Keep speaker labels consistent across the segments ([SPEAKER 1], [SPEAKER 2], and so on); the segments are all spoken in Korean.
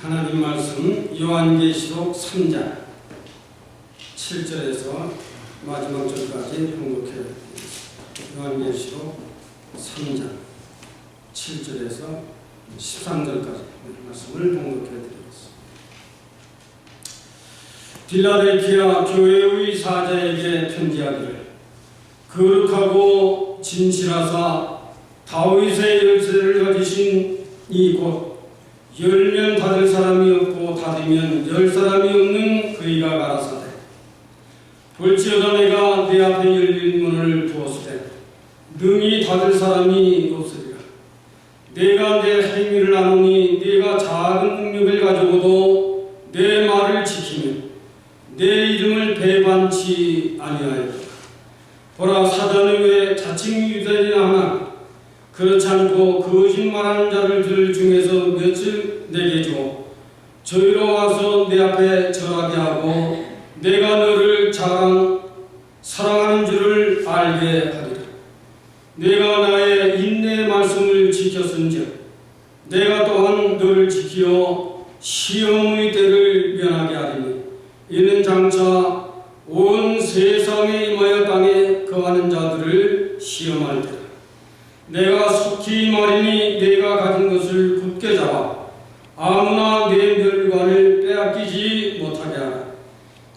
[SPEAKER 1] 하나님 말씀 요한계시록 3장 7절에서 마지막 절까지 봉독해 드리겠습니다. 요한계시록 3장 7절에서 13절까지 말씀을 봉독해 드리겠습니다. 빌라델피아 교회의 사자에게 편지하기를 거룩하고 진실하사 다윗의 열쇠를 가지신 이곳 열면 닫을 사람이 없고 닫으면 열 사람이 없는 그이가 가라사대 볼지어다 내가 내 앞에 열린 문을 두었으되 능히 닫을 사람이 없으리라. 내가 내 행위를 아노니 네가 작은 능력을 가지고도 내 말을 지키면 내 이름을 배반치 아니하였다. 보라, 사단은 왜 자칭 유대인이라 하나 그렇지 않고 거짓말하는 자들 중에서 몇을 내게 주어 저희로 와서 내 앞에 절하게 하고 내가 너를 사랑하는 줄을 알게 하리라. 내가 나의 인내의 말씀을 지켰은즉 내가 또한 너를 지키어 시험의 때를 면하게 하리니 이는 장차 온 세상에 임하여 땅에 거하는 자들을 시험할 때라. 내가 속히 말하니 내가 가진 것을 굳게 잡아 아무나 내 멸관을 빼앗기지 못하게 하라.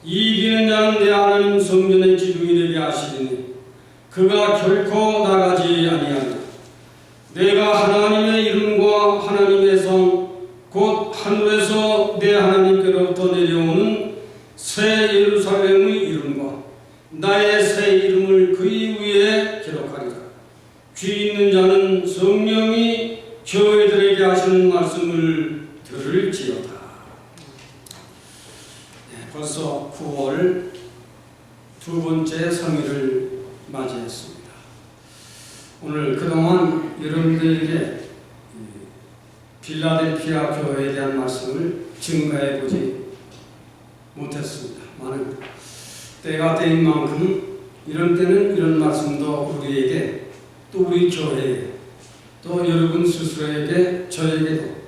[SPEAKER 1] 이기는 자는 내 하나님 성전의 기둥이 되게 하시리니 그가 결코 나가지 아니하리라. 내가 하나님의 이름과 하나님의 성 곧 하늘에서 내 하나님께로부터 내려오는 새 예루살렘의 이름과 나의 새 이름을 그의 위에 기록하리라. 귀 있는 자는 성령이 교회들에게 하시는 말씀을 들을지어다. 벌써 9월 두 번째 성일을 맞이했습니다. 오늘 그동안 여러분들에게 빌라델피아 교회에 대한 말씀을 증가해 보지 못했습니다. 많은 때가 때인 만큼 이런 때는 이런 말씀도 우리에게 또 우리 교회에 또 여러분 스스로에게 저에게도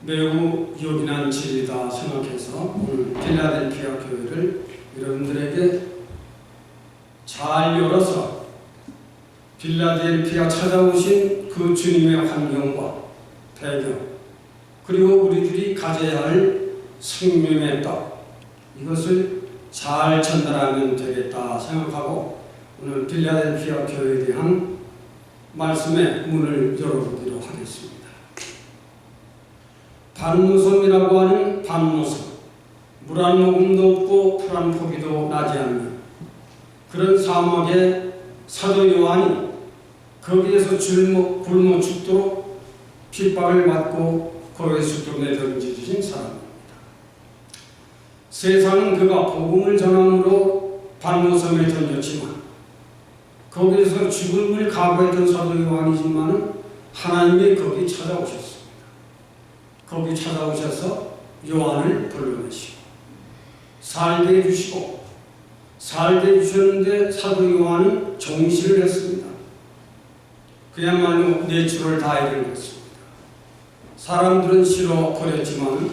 [SPEAKER 1] 매우 요긴한 진리다 생각해서 오늘 빌라델피아 교회를 여러분들에게 잘 열어서 빌라델피아 찾아오신 그 주님의 환경과 배경 그리고 우리들이 가져야 할 생명의 떡 이것을 잘 전달하면 되겠다 생각하고 오늘 빌라델피아 교회에 대한 말씀의 문을 열어보기로 하겠습니다. 반모섬이라고 하는 반모섬, 물 한 모금도 없고 풀 한 포기도 나지 않는 그런 사막에 사도 요한이 거기에서 굶어 죽도록 핍박을 받고 거기에서 죽음에 던져주신 사람입니다. 세상은 그가 복음을 전함으로 반모섬에 던졌지만 거기에서 죽음을 각오했던 사도 요한이지만 하나님이 거기 찾아오셨습니다. 거기 찾아오셔서 요한을 불러내시고 살게 해주시고 살게 해주셨는데 사도 요한은 정시를 했습니다. 그야말로 내추럴 다이를 했습니다. 사람들은 싫어 버렸지만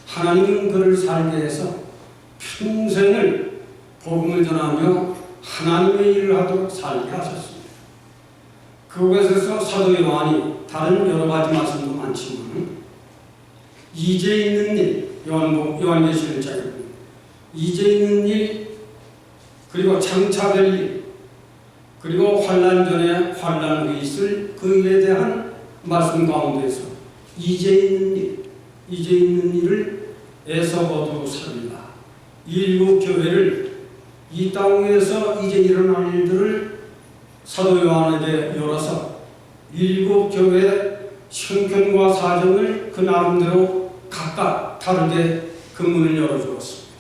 [SPEAKER 1] 하나님은 그를 살게 해서 평생을 복음을 전하며 하나님의 일을 하도록 살게 하셨습니다. 그곳에서 사도 요한이 다른 여러 가지 말씀도 많지만 이제 있는 일, 요한계시록 1장입니다. 이제 있는 일, 그리고 장차될 일, 그리고 환난 전에 환난 후에 있을 그 일에 대한 말씀 가운데서 이제 있는 일, 이제 있는 일을 애써 거두고 살리라. 일곱 교회를 이 땅 위에서 이제 일어날 일들을 사도 요한에게 열어서 일곱 교회의 형편과 사정을 그 나름대로 각각 다르게 그 문을 열어주었습니다.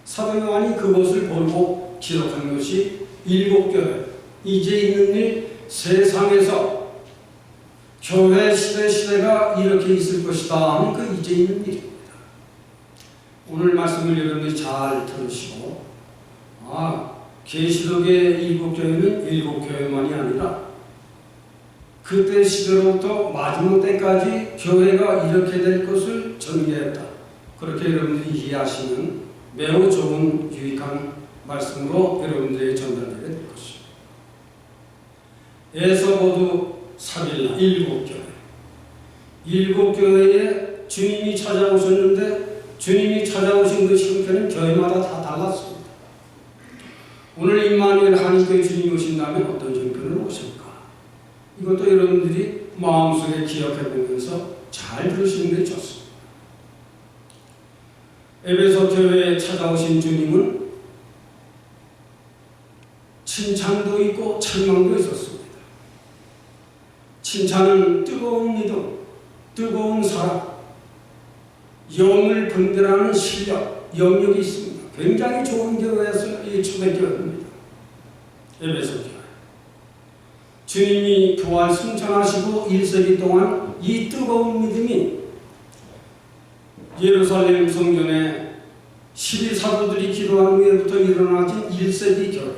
[SPEAKER 1] 사도 요한이 그것을 보고 기록한 것이 일곱 교회, 이제 있는 일, 세상에서 교회 시대가 이렇게 있을 것이다 하는 그 이제 있는 일입니다. 오늘 말씀을 여러분들이 잘 들으시고 계시록의 일곱 교회는 일곱 교회만이 아니라 그때 시대로부터 마지막 때까지 교회가 이렇게 될 것을 전개했다. 그렇게 여러분들이 이해하시는 매우 좋은 유익한 말씀으로 여러분들에게 전달되게 될 것입니다. 에서보드 사빌라 일곱 교회에 주님이 찾아오셨는데 주님이 찾아오신 그 형태는 교회마다 다 달랐습니다. 오늘 임마누엘 한인교회 주님이 오신다면 어떤 형태로 오실까? 이것도 여러분들이 마음속에 기억해 보면서 잘 들으시는 게 좋습니다. 에베소 교회에 찾아오신 주님은 칭찬도 있고 책망도 있었습니다. 칭찬은 뜨거운 믿음, 뜨거운 사랑, 영을 분별하는 실력, 영역이 있습니다. 굉장히 좋은 교회에서 이 초대교회입니다. 에베소 교회. 주님이 부활 승천하시고 1세기 동안 이 뜨거운 믿음이 예루살렘 성전에 12사도들이 기도한 후에부터 일어나진 1세기 교회.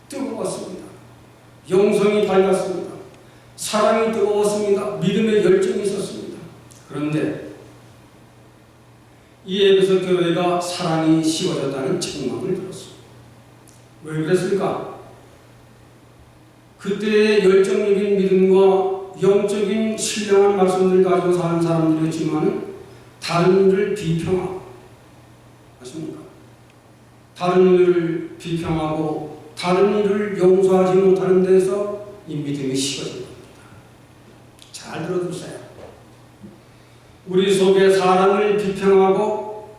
[SPEAKER 1] 뜨거웠습니다. 영성이 밝았습니다. 사랑이 뜨거웠습니다. 믿음의 열정이 있었습니다. 그런데 이 에베소 교회가 사랑이 식어졌다는 책망을 들었습니다. 왜 그랬을까? 그때의 열정적인 믿음과 영적인 신령한 말씀을 가지고 사는 사람들이었지만 다른 일을 비평하고, 아십니까? 다른 일을 비평하고 다른 일을 용서하지 못하는 데서 이 믿음이 식어진 겁니다. 잘 들어주세요. 우리 속에 사람을 비평하고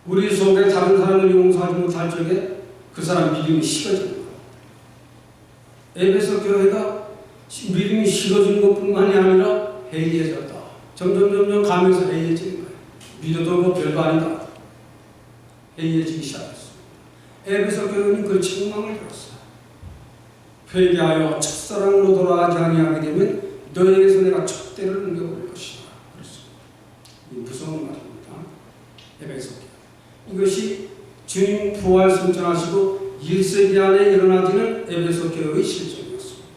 [SPEAKER 1] 우리 속에 다른 사람을 용서하지 못할 적에 그 사람 믿음이 식어지는 겁니다. 에베소 교회가 믿음이 식어진 것뿐만이 아니라 해이해졌다. 점점 가면서 해이해지는 거예요. 믿어도 뭐 별거 아니다. 해이해지기 시작했습니다. 에베소 교회는 그 책망을 들었어요. 회개하여 첫사랑으로 돌아가지 아니하게 되면 너에게서 내가 촛대를 옮겨버릴 것이다. 그렇습니다. 이 무서운 말입니다. 에베소 교회. 이것이 주님 부활 승천하시고 1세기 안에 일어나지는 에베소 교회의 실정이었습니다.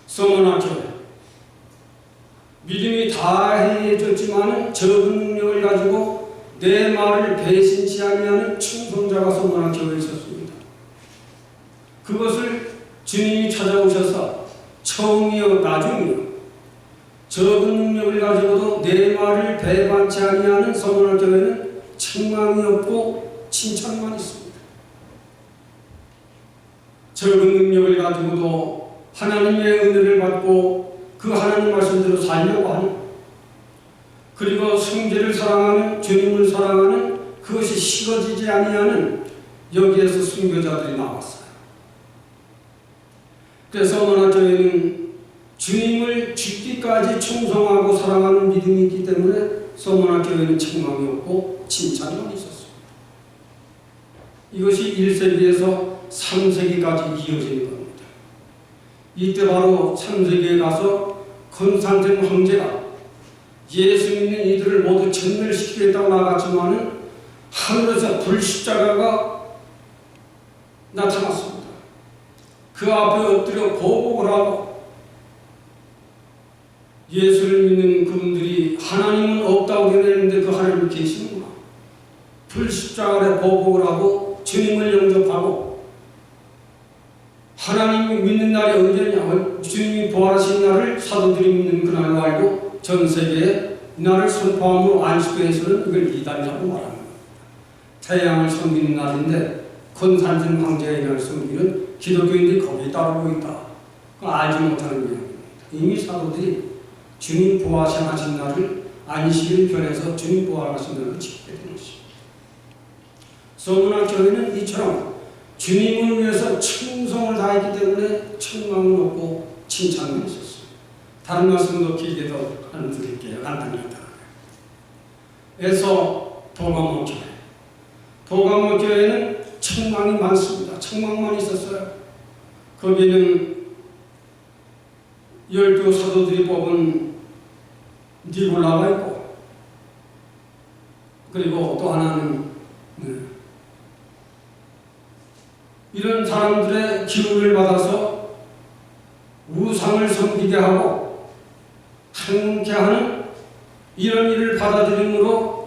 [SPEAKER 1] 서머나 교회. 믿음이 다 해해졌지만 적은 능력을 가지고 내 말을 배신치 아니하는 충성자가 서머나 교회에 있었습니다. 그것을 주님이 찾아오셔서 처음이요 나중이요 적은 능력을 가지고도 내 말을 배반치 아니하는 서머나 교회는 책망이 없고 칭찬만 있습니다. 적은 능력을 가지고도 하나님의 은혜를 받고 그 하나님 말씀대로 살려고 하는, 그리고 성제를 사랑하는, 주님을 사랑하는, 그것이 식어지지 아니하는 여기에서 순교자들이 나왔어요. 그래서 서머나 교회는 주님을 죽기까지 충성하고 사랑하는 믿음이 있기 때문에 서머나 교회는 책망이 없고 칭찬만 있었습니다. 이것이 1세기에서 3세기까지 이어지는 겁니다. 이때 바로 3세기에 가서 콘스탄틴 황제가 예수 믿는 이들을 모두 전멸시키겠다고 나갔지만은 하늘에서 불십자가가 나타났습니다. 그 앞에 엎드려 보복을 하고 예수를 믿는 그분들이 하나님은 없다고 되는데 그 하나님은 계시는구나. 불십자가에 보복을 하고 주님을 영접하고 하나님 믿는 날이 언제냐? 주님이 부활하신 날을 사도들이 믿는 그날로 알고 전 세계에 이날을 선포함으로 안식교에서는 이걸 이단이라고 말합니다. 태양을 섬기는 날인데 콘스탄틴 황제가 이날을 섬기는 기독교인들이 거기에 따르고 있다. 그걸 알지 못하는 이야기입니다. 이미 사도들이 주님 부활하신 날을 안식일 변해서 주님 부활하신 날을 지키게 된 것입니다. 서머나 교회는 이처럼 주님을 위해서 충성을 다했기 때문에 책망은 없고 칭찬은 있었습니다. 다른 말씀도 길게 더 하나 드릴게요. 간단히. 그래서 도가모 교회. 도가모 교회는 책망이 많습니다. 책망만 있었어요. 거기는 12 사도들이 뽑은 니골라가 있고, 그리고 또 하나는 이런 사람들의 기운을 받아서 우상을 섬기게 하고 한게 하는 이런 일을 받아들임으로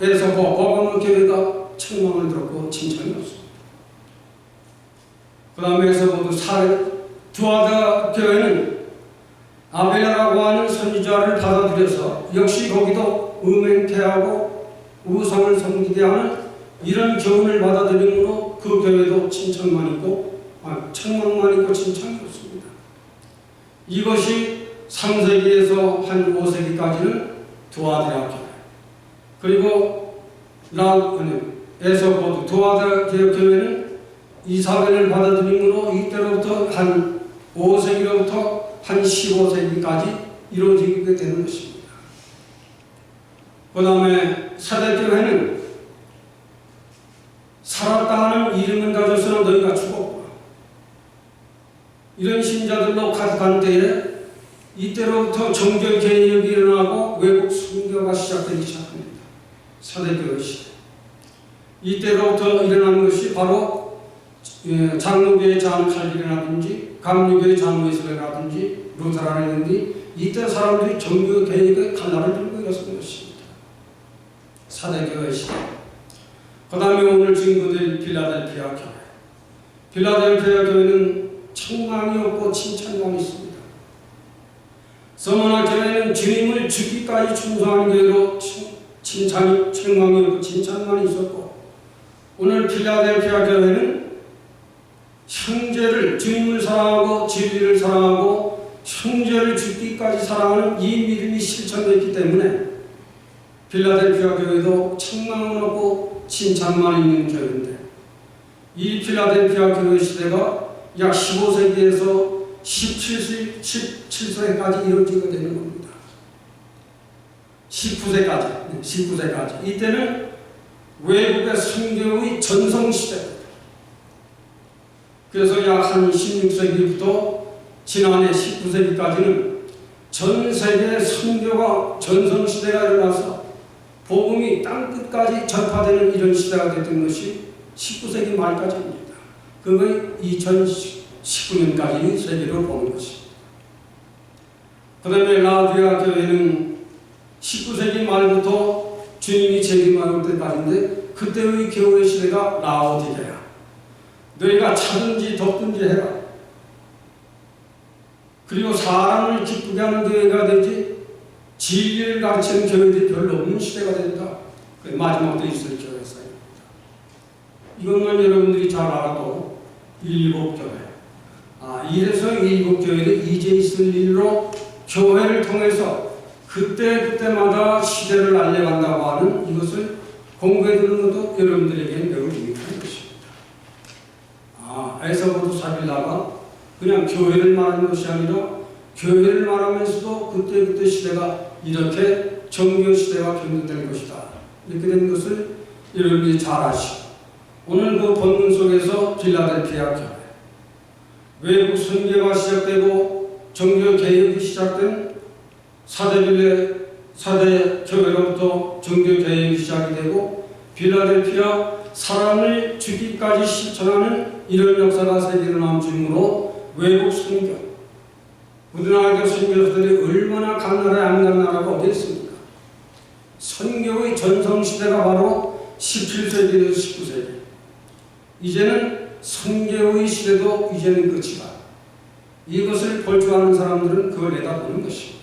[SPEAKER 1] 에서 버가모 교회가 책망을 들었고 칭찬이 없습니다. 그 다음에서 두아다 교회는 아벨라라고 하는 선지자를 받아들여서 역시 거기도 음행케하고 우상을 섬기게 하는 이런 교훈을 받아들임으로 그 교회도 책망만 있고 칭찬이 없습니다. 이것이 3세기에서 한 5세기까지는 두아다 교회, 그리고 두아다 교회는 이사벨을 받아들임으로 이때로부터 한 5세기로부터 한 15세기까지 이루어지게 되는 것입니다. 그 다음에 사대교회는 살았다 하는 이름은 가졌으나 너희가 죽었구나, 이런 신자들로 가득한 때에 이때로부터 종교개혁이 일어나고 외국 순교가 시작되기 시작합니다. 사대교회 시대. 이때로부터 일어나는 것이 바로 장로교의 장 칼빈이라든지 감리교의 장 웨슬레라든지 루터란이라든지 이때 사람들이 종교개혁의 칼날을 들고 일어선 것입니다. 사대교회 시대. 그 다음에 오늘 증거될 필라델피아 교회. 필라델피아 교회는 책망이 없고 칭찬만 있습니다. 서머나 교회는 주님을 죽기까지 충성하는 교회로 책망이 없고 칭찬만 있었고, 오늘 필라델피아 교회는 형제를, 주님을 사랑하고 진리를 사랑하고 형제를 죽기까지 사랑하는 이 믿음이 실천됐기 때문에 필라델피아 교회도 책망은 없고 칭찬만 있는 교회인데, 이 필라델피아 교회 시대가 약 15세기에서 17세까지 이루어지게 되는 겁니다. 19세까지. 이때는 외국의 선교의 전성시대입니다. 그래서 약 한 16세기부터 지난해 19세기까지는 전 세계 선교가 전성시대가 일어나서 복음이 땅끝까지 전파되는 이런 시대가 됐던 것이 19세기 말까지입니다. 그걸 2019년까지 세계로 보는 것입니다. 그 다음에 라우디아 교회는 19세기 말부터 주님이 재림할 때까지인데, 그때의 교회 시대가 라우디게야. 너희가 차든지 덥든지 해라. 그리고 사람을 기쁘게 하는 교회가 되지 진리를 가르치는 교회들이 별로 없는 시대가 된다. 마지막 때 있을 교회 사입니다. 이것만 여러분들이 잘 알아도 일곱교회. 이래서 일곱교회는 이제 있을 일로 교회를 통해서 그때마다 시대를 알려간다고 하는 이것을 공부해 두는 것도 여러분들에게 매우 유익한 것입니다. 에서부터 사빌라가 그냥 교회를 말하는 것이 아니라 교회를 말하면서도 그때 시대가 이렇게 정교 시대가 변경될 것이다, 이렇게 된 것을 여러분들이 잘 아시고, 오늘 그 본문 속에서 필라델피아 교회, 외국 선교가 시작되고 정교 개혁이 시작된 사대 교회로부터 정교 개혁이 시작이 되고 필라델피아 사람을 죽기까지 실천하는 이런 역사가 세계에 일어남으로 외국 선교, 우리나라 선교사들이 얼마나 간 나라에 안 간 나라가 어디 있습니까? 선교의 전성시대가 바로 17세기에서 19세기. 이제는 선교의 시대도 이제는 끝이다. 이것을 볼 줄 아는 사람들은 그걸 내다보는 것입니다.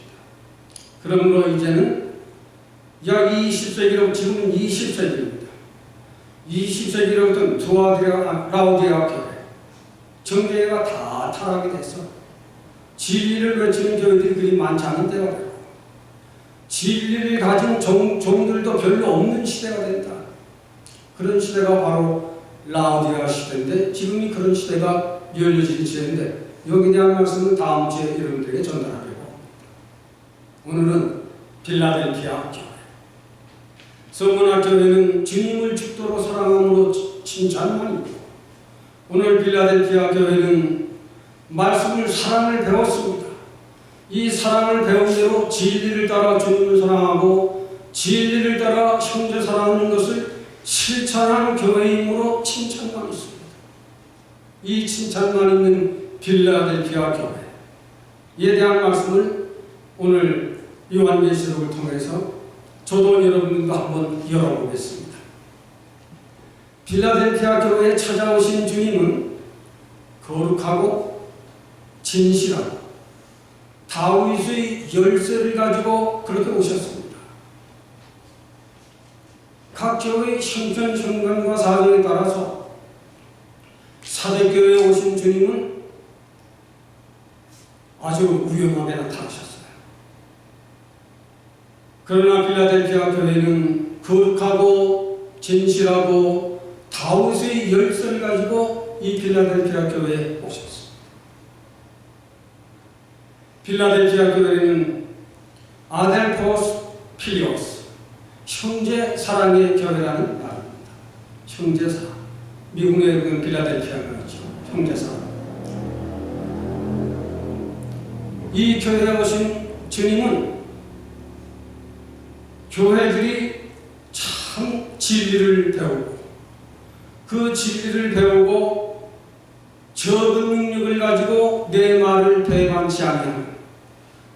[SPEAKER 1] 그러므로 이제는 약 20세기로, 지금은 20세기입니다. 20세기로부터 라우디아 교회, 정교회가 다 타락이 됐어. 진리를 외치는 교회들이 그리 많지 않은 때가 되고, 진리를 가진 종들도 별로 없는 시대가 된다. 그런 시대가 바로 라우디아 시대인데, 지금이 그런 시대가 열려진 시대인데, 여기에 대한 말씀은 다음 주에 여러분들에게 전달하려고. 오늘은 필라델피아 교회. 서머나 교회는 주님을 죽도록 사랑함으로 칭찬만 있고, 오늘 필라델피아 교회는 말씀을, 사랑을 배웠습니다. 이 사랑을 배운 대로 진리를 따라 주님을 사랑하고 진리를 따라 형제 사랑하는 것을 실천하는 교회이므로 칭찬만 있습니다. 이 칭찬만 있는 필라델피아 교회. 이에 대한 말씀을 오늘 요한계시록을 통해서 저도 여러분들과 한번 열어보겠습니다. 필라델피아 교회에 찾아오신 주님은 거룩하고 진실하고 다윗의 열쇠를 가지고 그렇게 오셨습니다. 각 교회의 형편과 사정에 따라서 사대교회에 오신 주님은 아주 위험하게 나타나셨어요. 그러나 필라델피아 교회는 거룩하고 진실하고 다윗의 열쇠를 가지고 이 필라델피아 교회에 오셨습니다. 필라델피아 교회는 아델포스 필리오스, 형제 사랑의 교회라는 말입니다. 형제 사랑. 미국의 그 필라델피아가 있죠. 형제 사랑. 이 교회에 오신 주님은 교회들이 참 진리를 배우고 그 진리를 배우고 적은 능력을 가지고 내 말을 배반치 아니하는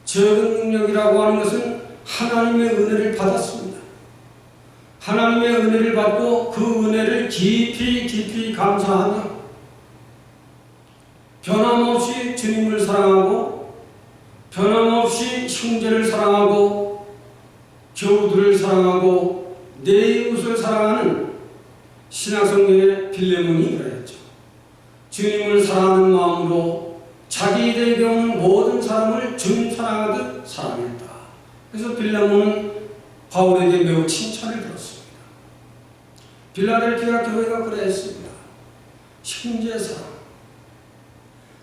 [SPEAKER 1] 적은 능력이라고 하는 것은 하나님의 은혜를 받았습니다. 하나님의 은혜를 받고 그 은혜를 깊이 감사하며 변함없이 주님을 사랑하고 변함없이 형제를 사랑하고 교우들을 사랑하고 내 이웃을 사랑하는 신약성경의 빌레몬이 그랬죠. 주님을 사랑하는 마음으로 자기에게 오는 모든 사람을 주님 사랑하듯 사랑했다. 그래서 빌레몬은 바울에게 매우 칭찬을 들었습니다. 필라델피아 교회가 그랬습니다. 형제 사랑.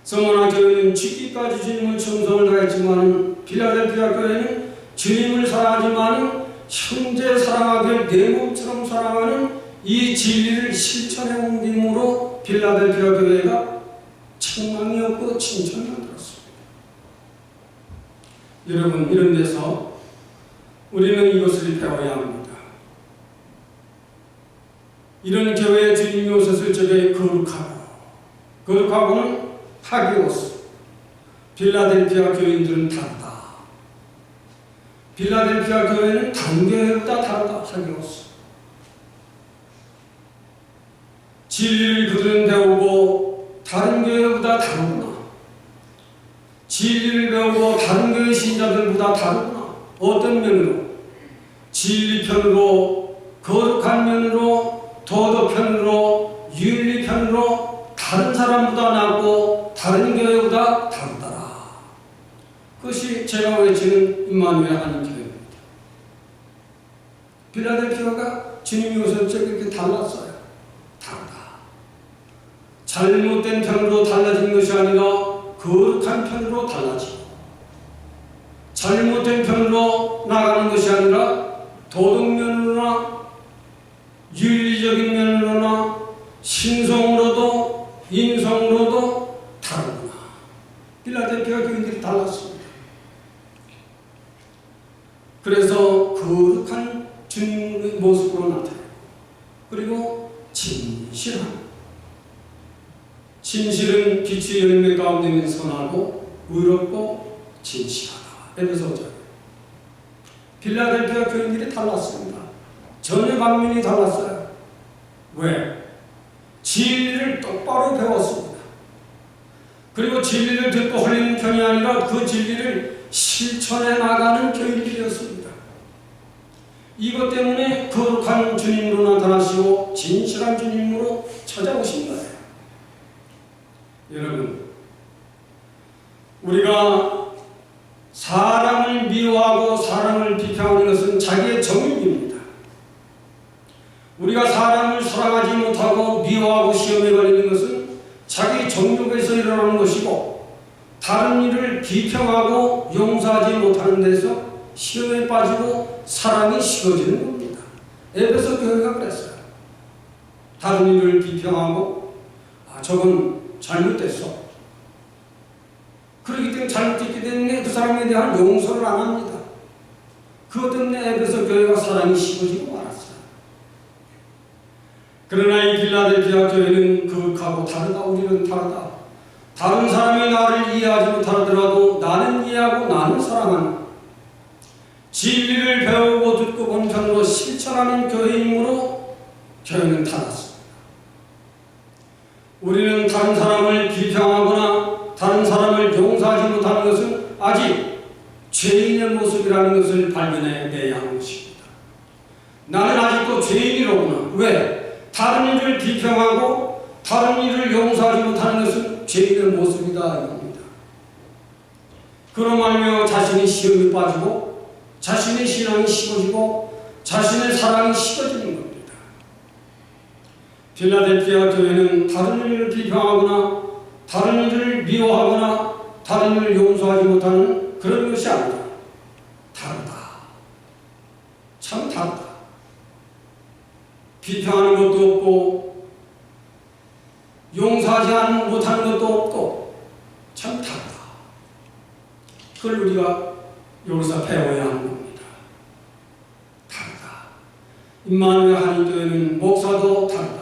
[SPEAKER 1] 서머나 교회는 죽기까지 주님을 충성을 다했지만 필라델피아 교회는 주님을 사랑하지만 형제 사랑하길 내 몸처럼 사랑하는 이 진리를 실천해 옮김으로 필라델피아 교회가 책망이 없고 칭찬을 들었습니다. 여러분, 이런 데서 우리는 이것을 배워야 합니다. 이런 교회에 주님이 오셨을 적에 거룩하고는 하기오스. 필라델피아 교인들은 다르다. 필라델피아 교회는 다른 교회보다 다르다. 하기오스. 진리를 그들은 배우고 다른 교회보다 다르구나. 진리를 배우고 다른 교회 신자들보다 다르구나. 어떤 면으로? 진리 편으로, 거룩한 면으로, 도덕 편으로, 윤리 편으로 다른 사람보다 낫고 다른 교회보다 다르더라. 그것이 제가 외치는 임마누엘 하나님 교회입니다. 필라델피아가 주님이 오셨을 때 그렇게 달랐어요. 다르다. 잘못된 편으로 달라진 것이 아니라 거룩한 편으로 달라지고 잘못된 편으로 나가는 것이 아니라 도덕면으로나 윤리적인 면으로나 신성으로도 인성으로도 다르구나. 필라델피아 교인들이 달랐습니다. 그래서 거룩한 주님의 모습으로 나타나요. 그리고 진실은 빛의 열매 가운데는 선하고 의롭고 진실하다. 에베소 5장. 필라델피아 교인들이 달랐습니다. 전혀 방면이 달랐어요. 왜? 진리를 똑바로 배웠습니다. 그리고 진리를 듣고 흘리는 편이 아니라 그 진리를 실천해 나가는 교인들이었습니다. 이것 때문에 거룩한 주님으로 나타나시고 진실한 주님으로 찾아오신 거예요. 여러분, 우리가 사람을 미워하고 사람을 비평하는 것은 자기의 정욕입니다. 우리가 사람을 사랑하지 못하고 미워하고 시험에 걸리는 것은 자기 정욕에서 일어나는 것이고 다른 일을 비평하고 용서하지 못하는 데서 시험에 빠지고 사랑이 식어지는 겁니다. 에베소 교회가 그랬어요. 다른 일을 비평하고 저건 잘못됐어. 그렇기 때문에 잘못했기 때문에 그 사람에 대한 용서를 안 합니다. 그것 때문에 에베소 교회가 사랑이 식어지고 말았어요. 그러나 이 필라델피아 교회는 거룩하고 다르다. 우리는 다르다. 다른 사람이 나를 이해하지 못하더라도 나는 사랑하는 진리를 배우고 듣고 본편으로 실천하는 교회이므로 교회는 달랐습니다. 우리는 다른 사람을 비평하거나 다른 사람을 용서하지 못하는 것은 아직 죄인의 모습이라는 것을 발견해내야 하는 것입니다. 나는 아직도 죄인이로구나. 왜? 다른 이를 비평하고 다른 이를 용서하지 못하는 것은 죄인의 모습이다 이겁니다. 그로 말미암아 자신의 시험이 빠지고 자신의 신앙이 식어지고 자신의 사랑이 식어지는 겁니다. 필라델피아 교회는 다른 이를 비평하거나 다른 이를 미워하거나 다른 이를 용서하지 못하는 그런 것이 아니다. 다르다. 참 다르다. 비평하는 것도 없고 용서하지 못하는 것도 없고 참 다르다. 그걸 우리가 여기서 배워야 하는 겁니다. 다르다. 임마누엘 한인교회는 목사도 다르다.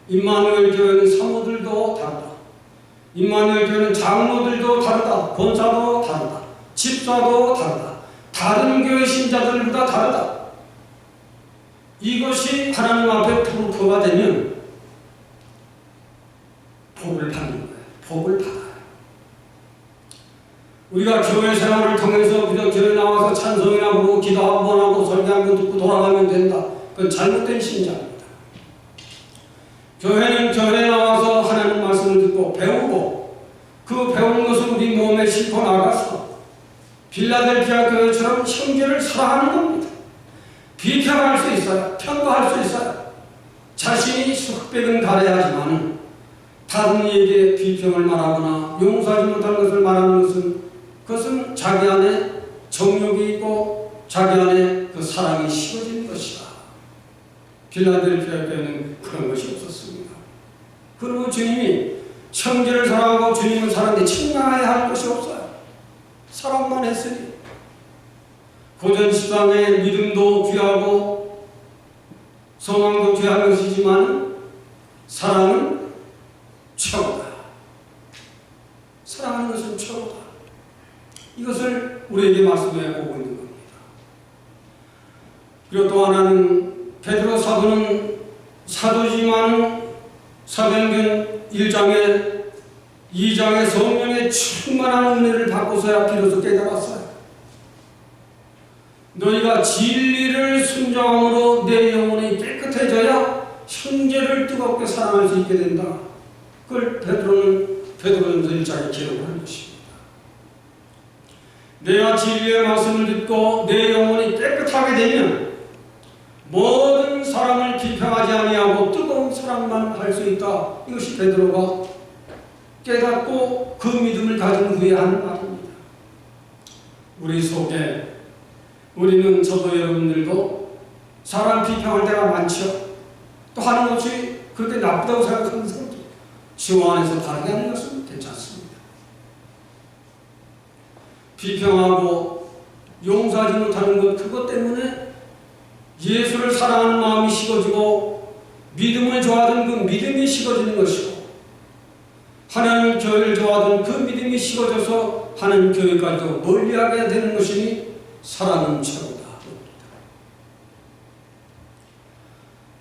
[SPEAKER 1] 임마누엘 교회는 사모들도 다르다. 임마누엘 교회는 장로들도 다르다. 권사도 다르다. 집사도 다르다. 다른 교회 신자들보다 다르다. 이것이 하나님 앞에 프루프가 되면 복을 받는 거예요. 복을 받아요. 우리가 교회 생활을 통해서 그냥 교회 나와서 찬송이나 부르고 기도 한 번 하고 설교 한 번 듣고 돌아가면 된다. 그건 잘못된 신자입니다. 교회는 교회에 나와서 하나님 말씀을 듣고 배우고 그 배운 것을 우리 몸에 싣고 나가서 필라델피아 교회처럼 형제를 사랑하는 겁니다. 비평할 수 있어요. 편도할 수 있어요. 자신이 흑백은 가려야지만 다른 이에게 비평을 말하거나 용서하지 못하는 것을 말하는 것은 그것은 자기 안에 정욕이 있고 자기 안에 그 사랑이 식어진 것이다. 필라델피아 교회는 그런 것이 없었습니다. 그리고 주님이 형제를 사랑하고 주님을 사랑하는데 측량해야 할 것이 없어요. 사랑만 했으니 고전 시방의 믿음도 귀하고 소망도 귀한 것이지만 사랑은 최고다. 사랑하는 것은 최고다. 이것을 우리에게 말씀해 오고 있는 겁니다. 그리고 또 하나는 베드로 사도는 사도지만 사도행전 1장에 2장의 성령의 충만한 은혜를 받고서야 비로소 깨달았어요. 너희가 진리를 순종함으로 내 영혼이 깨끗해져야 형제를 뜨겁게 사랑할 수 있게 된다. 그걸 베드로전서 1장에 기록하는 것입니다. 내가 진리의 말씀을 듣고 내 영혼이 깨끗하게 되면 모든 사람을 비평하지 아니하고 뜨거운 사랑만 할 수 있다. 이것이 베드로가 깨닫고 그 믿음을 가진 후에 하는 말입니다. 우리 속에 우리는 저도 여러분들도 사람 비평할 때가 많죠. 또 하는 것이 그렇게 나쁘다고 생각하는 사람도 지호 안에서 다르게 하는 것은 괜찮습니다. 비평하고 용서하지 못하는 것 그것 때문에 예수를 사랑하는 마음이 식어지고 믿음을 좋아하던 그 믿음이 식어지는 것이고 하나님 교회를 좋아하던 그 믿음이 식어져서 하나님 교회까지도 멀리하게 되는 것이니 사랑은 최고다.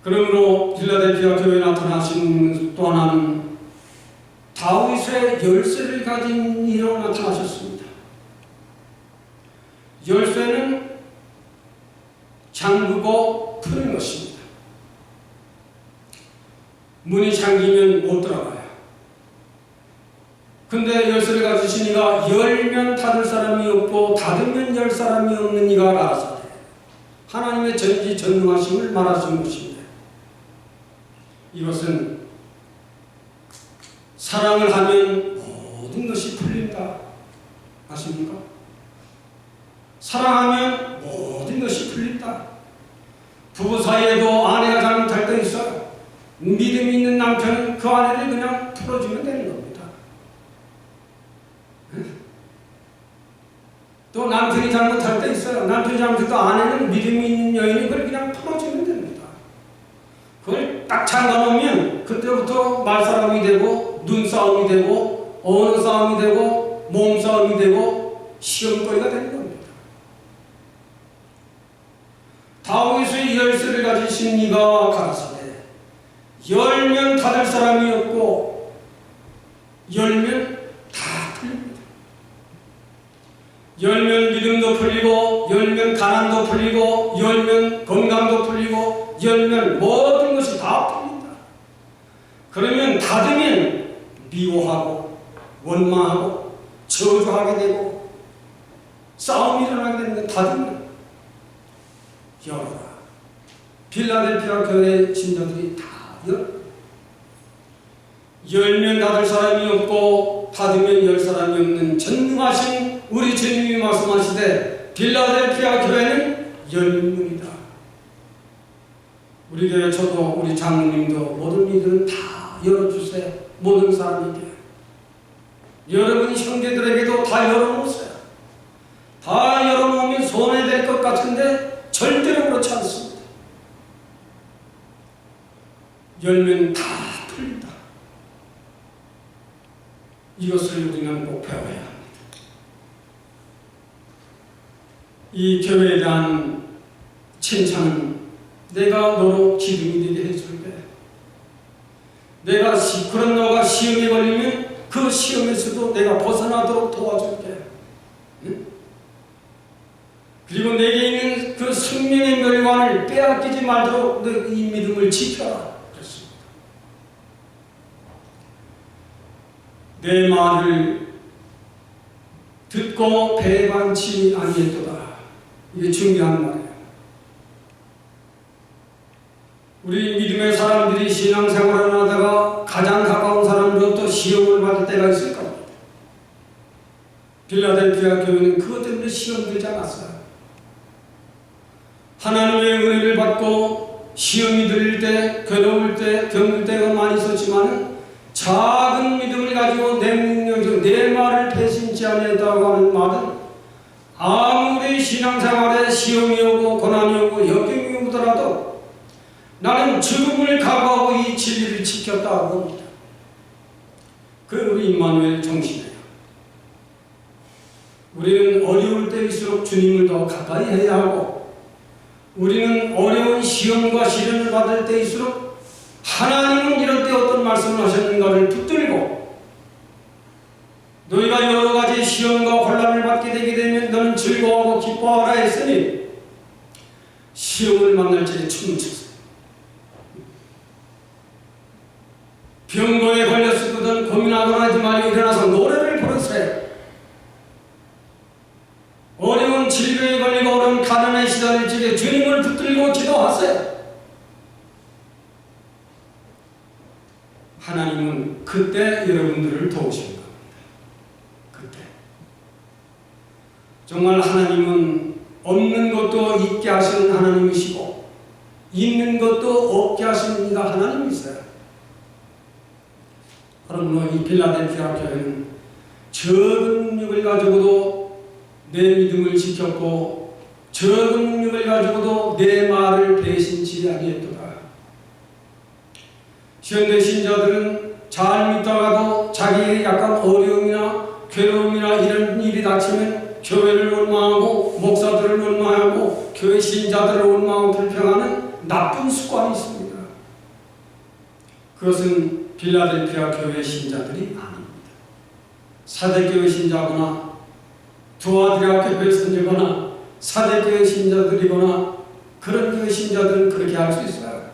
[SPEAKER 1] 그러므로 필라델피아 교회에 나타나신 또 하나는 다윗의 열쇠를 가진 이로 나타나셨습니다. 열쇠는 잠그고 푸는 것입니다. 문이 잠기면 못 들어가요. 근데 열쇠를 가지신 이가 열면 닫을 사람이 없고 닫으면 열 사람이 없는 이가 알아서 하나님의 전지전능하심을 말하신 것입니다. 이것은 사랑을 하면 모든 것이 풀린다. 아십니까? 사랑하면 모든 것이 풀린다. 부부 사이에도 아내가 잘못할 때 있어요. 믿음 있는 남편은 그 아내를 그냥 풀어주면 되는 겁니다. 또 남편이 잘못할 때 있어요. 남편이 잘못해도 아내는 믿음이 있는 여인이 그걸 그냥 풀어주면 됩니다. 그걸 딱 잠가놓으면 그때부터 말싸움이 되고 눈싸움이 되고 언어 싸움이 되고 몸싸움이 되고 시험거리가 되는 겁니다. 다윗의 열쇠를 가지신 이가 가라사대 열면 닫을 사람이 없고 열면 다 풀립니다. 열면 믿음도 풀리고 열면 가난도 풀리고 열면 건강도 풀리고 열면 모든 것이 다 풀린다. 그러면 닫으면 미워하고 원망하고 저주하게 되고 싸움이 일어나게 되는 거 닫으면 열어라. 필라델피아 교회 신자들이 다 열면 닫을 사람이 없고 닫으면 열 사람이 없는 전능하신 우리 주님이 말씀하시되 필라델피아 교회는 열린 문이다. 우리 교회 저도 우리 장로님도 모든 이들은 다 열어주세요. 모든 사람에게. 여러분 형제들에게도 다 열어놓으세요. 다 열어놓으면 손해될 것 같은데 절대로 그렇지 않습니다. 열면 다 풀린다. 이것을 우리는 꼭 배워야 합니다. 이 교회에 대한 칭찬은 내가 너로 기둥이 되게 해줄게. 내가 그런 너가 시험에 걸리면 그 시험에서도 내가 벗어나도록 도와줄게. 응? 그리고 내게 있는 그 생명의 멸관을 빼앗기지 말도록 이 믿음을 지켜라. 그렇습니다. 내 말을 듣고 배반치 아니했도다. 이게 중요한 말이에요. 우리 믿음의 사람들이 신앙생활을 하다가 가장 가까운 사람으로부터 시험을 받을 때가 있을 겁니다. 필라델피아 교회는 그것 때문에 시험 들지 않았어요. 하나님의 은혜를 받고 시험이 들릴 때, 괴로울 때, 병들 때가 많이 있었지만 작은 믿음을 가지고 내 능력으로 내 말을 배신치 않았다고 하는 말은 아무리 신앙생활에 시험이 오고 고난이 오고 역경이 오더라도 나는 죽음을 각오하고 이 진리를 지켰다고 합니다. 그 우리 임마누엘 정신이에요. 우리는 어려울 때일수록 주님을 더 가까이 해야 하고 우리는 어려운 시험과 시련을 받을 때일수록 하나님은 이럴 때 어떤 말씀을 하셨는가를 붙들고 너희가 여러 가지 시험과 혼란을 받게 되게 되면 너는 즐거워하고 기뻐하라 했으니 시험을 만날 때에 춤을 췄어요. 병고에 걸렸거든 고민하거나 하지 말고 일어나서 노래를 부르세요. 어려운 질병에 걸리고 어려운 가난에 시달릴 적에 주님을 붙들고 기도하세요. 하나님은 그때 여러분들을 도우실 겁니다. 그때. 정말 하나님은 없는 것도 있게 하시는 하나님이시고 있는 것도 없게 하시는 이가 하나님이세요. 그러므로 이 필라델피아 교회는 적은 능력을 가지고도 내 믿음을 지켰고 적은 능력을 가지고도 내 말을 배신치 아니했도다. 현대 신자들은 잘 믿다가도 자기에게 약간 어려움이나 괴로움이나 이런 일이 닥치면 교회를 원망하고 목사들을 원망하고 교회 신자들을 원망하고 불평하는 나쁜 습관이 있습니다. 그것은 필라델피아 교회 신자들이 아닙니다. 사대교회 신자거나 두아디라 선교거나 사대교회 신자들이거나 그런 교회 신자들은 그렇게 할 수 있어요.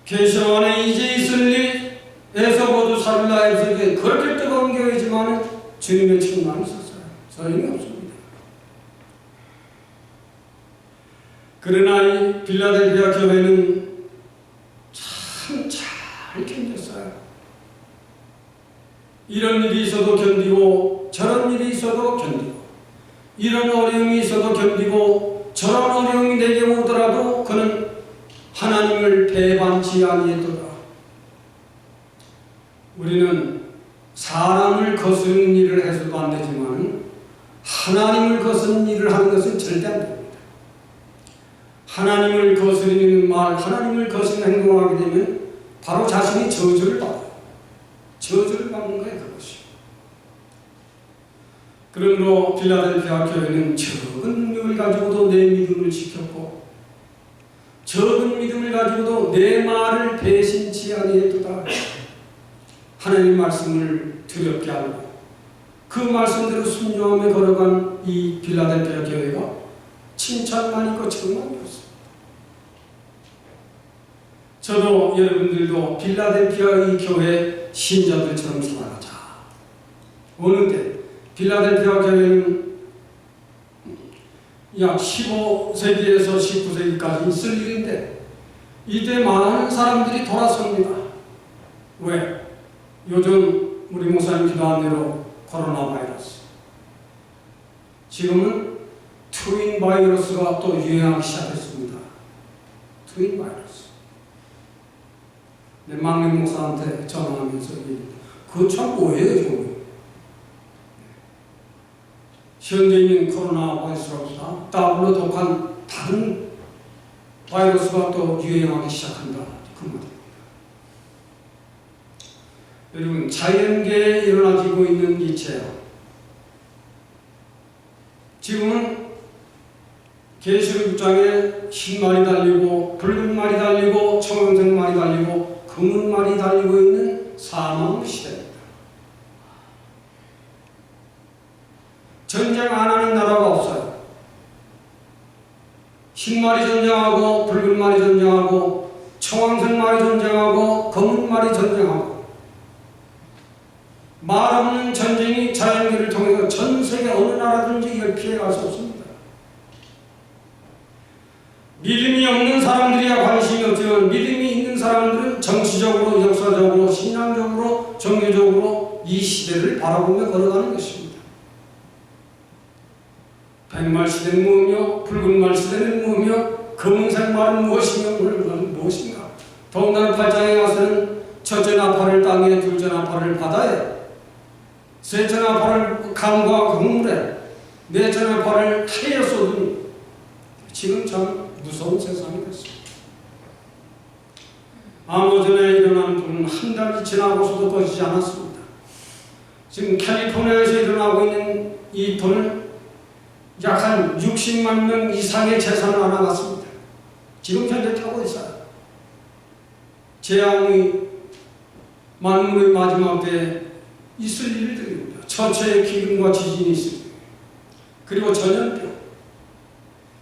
[SPEAKER 1] 계시록 안에 이제 있을 일에서 모두 살라 해서 그렇게 뜨거운 교회지만 주님의 충만이 있었어요. 소용이 없습니다. 그러나 이 필라델피아 교회는 참 잘 견뎠어요. 이런 일이 있어도 견디고 저런 일이 있어도 견디고 이런 어려움이 있어도 견디고 저런 어려움이 내게 오더라도 그는 하나님을 배반치 아니했도다. 우리는 사람을 거스르는 일을 해서도 안 되지만 하나님을 거스르는 일을 하는 것은 절대 안 됩니다. 하나님을 거스르는 말, 하나님을 거스르는 행동을 하게 되면 바로 자신이 저주를 받아요. 저주를 받는 거예요, 그것이. 그러므로 필라델피아 교회는 적은 능력을 가지고도 내 믿음을 지켰고 적은 믿음을 가지고도 내 말을 배신치 아니했도다. 하나님 말씀을 두렵게 하고 그 말씀대로 순종하며 걸어간 이 빌라델피아 교회가 칭찬만 있고 책망이 없습니다. 저도 여러분들도 빌라델피아 이 교회 신자들처럼 살아가자. 어느 때 빌라델피아 교회는 약 15세기에서 19세기까지 있을 일인데 이때 많은 사람들이 돌아섭니다. 왜? 요즘 우리 목사님 기도한 대로 코로나 바이러스. 지금은 트윈 바이러스가 또 유행하기 시작했습니다. 트윈 바이러스. 내 막내 목사한테 전화하면서 그거 참 뭐예요, 지금? 현재 있는 코로나 바이러스보다 더블로 독한 다른 바이러스가 또 유행하기 시작한다. 그 말입니다. 여러분, 자연계에 일어나지고 있는 이체요. 지금은 계시록 6장에 흰 말이 달리고 붉은 말이 달리고 청색 말이 달리고 검은 말이 달리고 있는 사망 시대입니다. 전쟁 안 하는 나라가 없어요. 흰 말이 전쟁하고 붉은 말이 전쟁하고 청황색 말이 전쟁하고 검은 말이 전쟁하고 말 없는 전쟁이 자연계를 통해서 전 세계 어느 나라든지 이걸 피해갈 수 없습니다. 믿음이 없는 사람들이야 관심이 없지만 믿음이 있는 사람들은 정치적으로, 역사적으로, 신앙적으로, 종교적으로 이 시대를 바라보며 걸어가는 것입니다. 백말 시대는 뭐며, 붉은 말 시대는 뭐며, 검은색 말은 무엇이며, 붉은 무엇인가. 더군다나 8장에 가서는 첫째 나팔을 땅에, 둘째 나팔을 바다에, 셋째 나팔을 강과 강물에, 넷째 나팔을 하에 쏟으니 지금 참 무서운 세상이 됐습니다. 아마존에 일어난 불은 한 달이 지나고서도 꺼지지 않았습니다. 지금 캘리포니아에서 일어나고 있는 이 불은 약 한 60만 명 이상의 재산을 알아갔습니다. 지금 현재 타고 있어요. 재앙의 만물의 마지막 때에 있을 일들입니다. 처처의 기근과 지진이 있습니다. 그리고 전염병.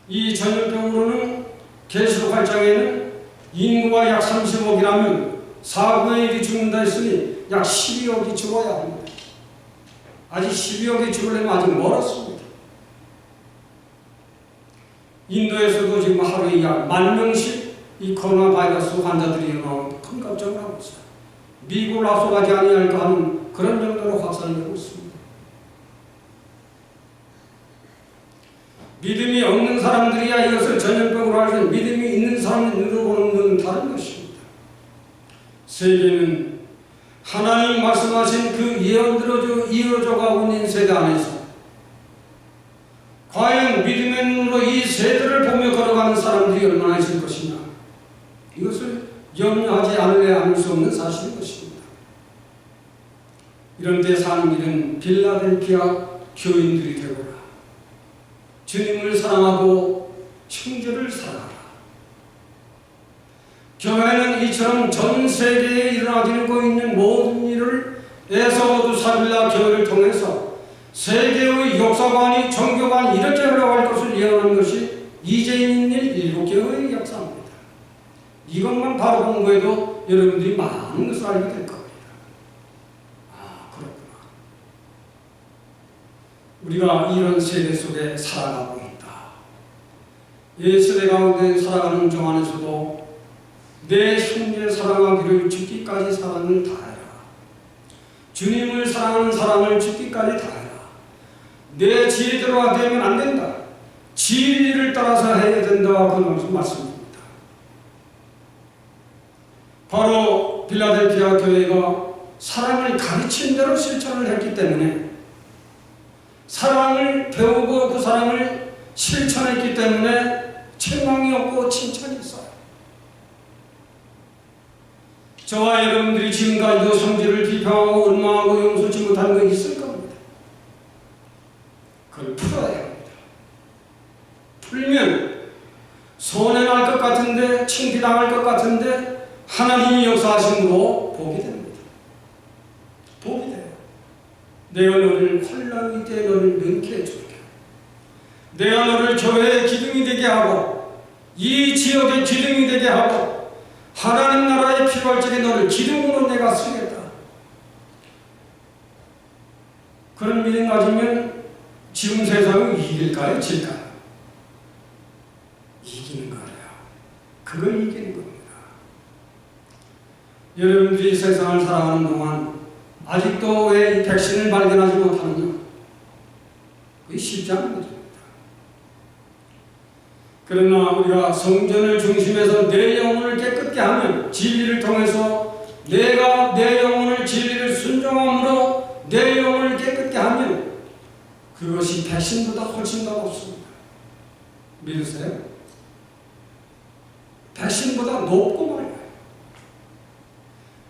[SPEAKER 1] 이 전염병으로는 계시록 8장에는 인구가 약 30억이라면 4분의 1이 죽는다 했으니 약 12억이 죽어야 합니다. 아직 12억이 죽으려면 아직 멀었습니다. 인도에서도 지금 하루에 약 10,000명씩 이 코로나 바이러스 환자들이 일어나고 큰 걱정을 하고 있어요. 미국을 앞서가지 아니할까 하는 그런 정도로 확산되고 있습니다. 믿음이 없는 사람들이야 이것을 전염병으로 알지만 믿음이 있는 사람의 눈으로 보는 것은 다른 것입니다. 세계는 하나님 말씀하신 그 예언대로 이어져 가고 있는 세대 안에서 과연 믿음의 눈으로 이 세대를 보며 걸어가는 사람들이 얼마나 있을 것이냐, 이것을 염려하지 않을 수 없는 사실인 것입니다. 이런 데 사는 일은 빌라델피아 교인들이 되거라. 주님을 사랑하고 형제를 사랑하라. 교회는 이처럼 전 세계에 일어나고 있는 모든 일을 에서오두사빌라 교회를 통해서 세계의 역사관이, 종교관이 이렇게 흘러갈 것을 예언한 것이 이제 있는 일 7개의 역사입니다. 이것만 바로 공부해도 여러분들이 많은 것을 알게 될 겁니다. 아, 그렇구나. 우리가 이런 세대 속에 살아가고 있다. 이 세대 가운데 살아가는 중 안에서도 내 형제 사랑하기를 죽기까지 사랑을 다해라. 주님을 사랑하는 사랑을 죽기까지 다해라. 내 지혜대로 되면 안 된다. 진리를 따라서 해야 된다. 그런 말씀입니다. 바로 빌라델피아 교회가 사랑을 가르친 대로 실천을 했기 때문에, 사랑을 배우고 그 사랑을 실천했기 때문에 책망이 없고 칭찬이 있어요. 저와 여러분들이 지금까지도 성질을 비평하고 원망하고 용서치 못한 거 있을 겁니다. 그걸 풀어야 합니다. 풀면 손해날 것 같은데, 창피당할 것 같은데 하나님이 역사하심으로 복이 됩니다. 복이 돼요. 내가 너를 환난 위대에 너를 명쾌해 줄게. 내가 너를 교회의 기둥이 되게 하고 이 지역의 기둥이 되게 하고 하나님 나라에 필요할 적에 너를 기둥으로 내가 쓰겠다. 그런 믿음 가지면 지금 세상을 이길까요? 질까요? 이기는 거예요. 그걸 이기는 겁니다. 여러분들이 세상을 살아가는 동안 아직도 왜 이 백신을 발견하지 못하느냐? 그게 쉽지 않은 것입니다. 그러나 우리가 성전을 중심해서 내 영혼을 깨끗게 하면, 진리를 통해서 내가 내 영혼을 진리를 순종함으로 내 영혼을 깨끗게 하면 그것이 백신보다 훨씬 더 높습니다. 믿으세요? 백신보다 높고 말이에요.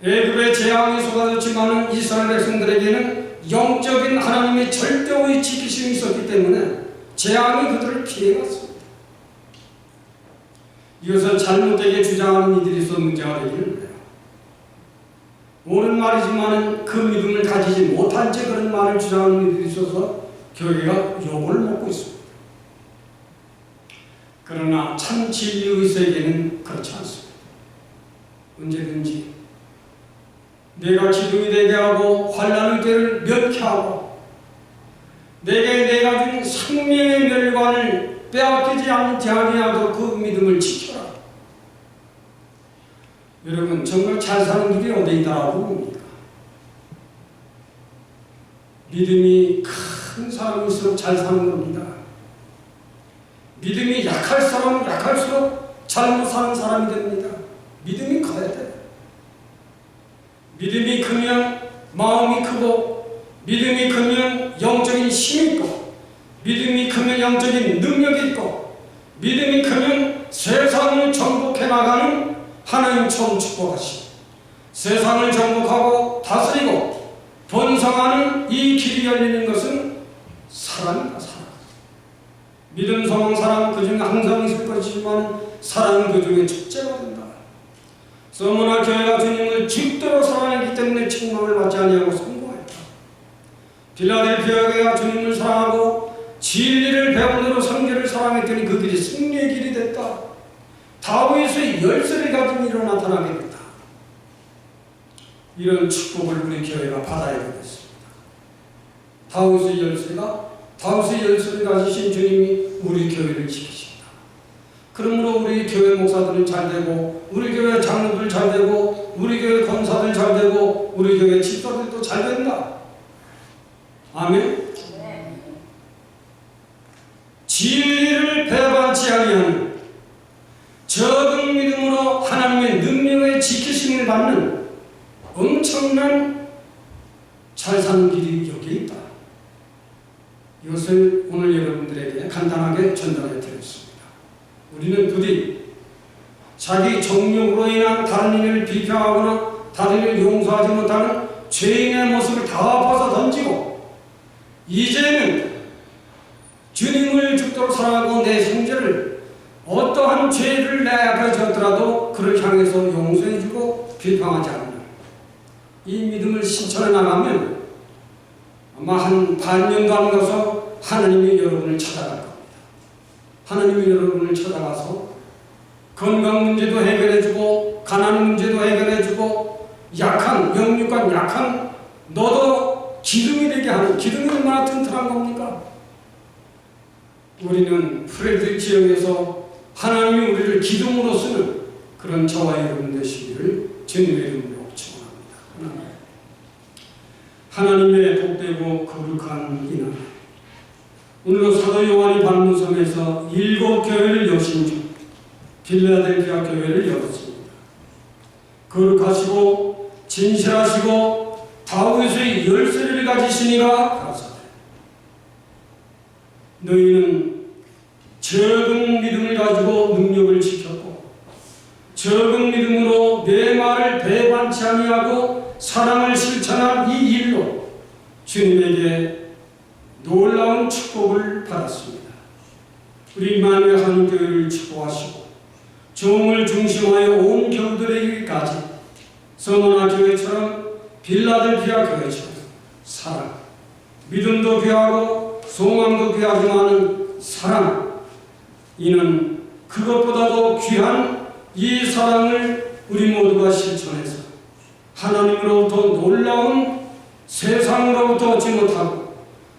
[SPEAKER 1] 애굽의 재앙이 쏟아졌지만 이스라엘 백성들에게는 영적인 하나님의 절대의 지키심이 있었기 때문에 재앙이 그들을 피해갔습니다. 이것을 잘못되게 주장하는 이들이 있어 문제가 되기를 해요. 옳은 말이지만 그 믿음을 가지지 못한 채 그런 말을 주장하는 이들이 있어서 교회가 욕을 먹고 있습니다. 그러나 참 진리의 세계는 그렇지 않습니다. 언제든지 내가 기둥이 되게 하고 환난의 때를 면케하고 내게 내가 준 생명의 멸관을 빼앗기지 않지 아니하도록 그 믿음을 지켜라. 여러분, 정말 잘 사는 길이 어디 있다고 봅니까? 믿음이 큰 사람일수록 잘 사는 겁니다. 믿음이 약할 사람은 약할수록 잘못 사는 사람이 됩니다. 믿음이 커야 돼요. 믿음이 크면 마음이 크고, 믿음이 크면 영적인 힘이 있고, 믿음이 크면 영적인 능력이 있고, 믿음이 크면 세상을 정복해 나가는 하나님 처음 축복하시 세상을 정복하고 다스리고 번성하는 이 길이 열리는 것은 사랑이다. 사랑. 믿음, 소망, 사랑 그 중에 항상 있을 것이지만 사랑은 그 중에 첫째가 된다. 서머나 교회가 주님을 죽도록 사랑했기 때문에 책망을 받지 아니하고 성공했다. 필라델피아 교회가 주님을 사랑하고 진리를 배운 대로 성결을 사랑했더니 그 길이 승리의 길이 됐다. 다윗의 열쇠를 가진 이로 나타나게 됐다. 이런 축복을 우리 교회가 받아야 되겠습니다. 다윗의 열쇠를 가지신 주님이 우리 교회를 지키십니다. 그러므로 우리 교회 목사들은 잘 되고, 우리 교회 장로들 잘 되고, 우리 교회 권사들 잘 되고, 우리 교회 집사들도 잘 된다. 아멘. 진리를 배반치 아니하는 적은 믿음으로 하나님의 능력의 지키심을 받는 엄청난 잘 사는 길이 여기에 있다. 이것을 오늘 여러분들에게 간단하게 전달해 드렸습니다. 우리는 부디 자기 정욕으로 인한 다른 이를 비평하거나 다른 이를 용서하지 못하는 죄인의 모습을 다 엎어서 던지고, 이제는 주님을 죽도록 사랑하고 내 형제를 어떠한 죄를 내 앞에 졌더라도 그를 향해서 용서해주고 비평하지 않는 이 믿음을 실천해 나가면 아마 한 반년 가서 하나님이 여러분을 찾아갈 겁니다. 하나님이 여러분을 찾아가서 건강 문제도 해결해주고, 가난 문제도 해결해주고, 영육간 약한 너도 기둥이 되게 하는, 기둥이 얼마나 튼튼한 겁니까? 우리는 프레드릭 지역에서 하나님이 우리를 기둥으로 쓰는 그런 저와 여러분 되시기를 주님의 이름으로 축원합니다. 하나님의 복되고 거룩한 이날, 오늘 사도 요한이 반문섬에서 7 교회를 여신 중 필라델피아 교회를 열었습니다. 거룩하시고 진실하시고 다윗의 열쇠를 가지시니가 가라사대, 너희는 적은 믿음을 가지고 능력을 지켰고, 적은 믿음으로 내 말을 배반치 아니하고 사랑을 실천한 이 일로 주님에게 놀라운 축복을 받았습니다. 우리 만유의 한교회를 축복하시고 종을 중심하여 온 교우들에 이르기까지 서머나 교회처럼 빌라델피아 교회처럼 사랑, 믿음도 귀하고 소망도 귀하지만 사랑, 이는 그것보다도 귀한 이 사랑을 우리 모두가 실천해서 하나님으로부터 놀라운 세상으로부터 얻지 못하고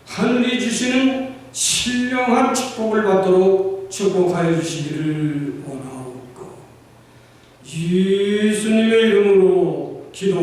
[SPEAKER 1] 하늘이 주시는 신령한 축복을 받도록 축복하여 주시기를 원하옵고 예수님의 이름으로 기도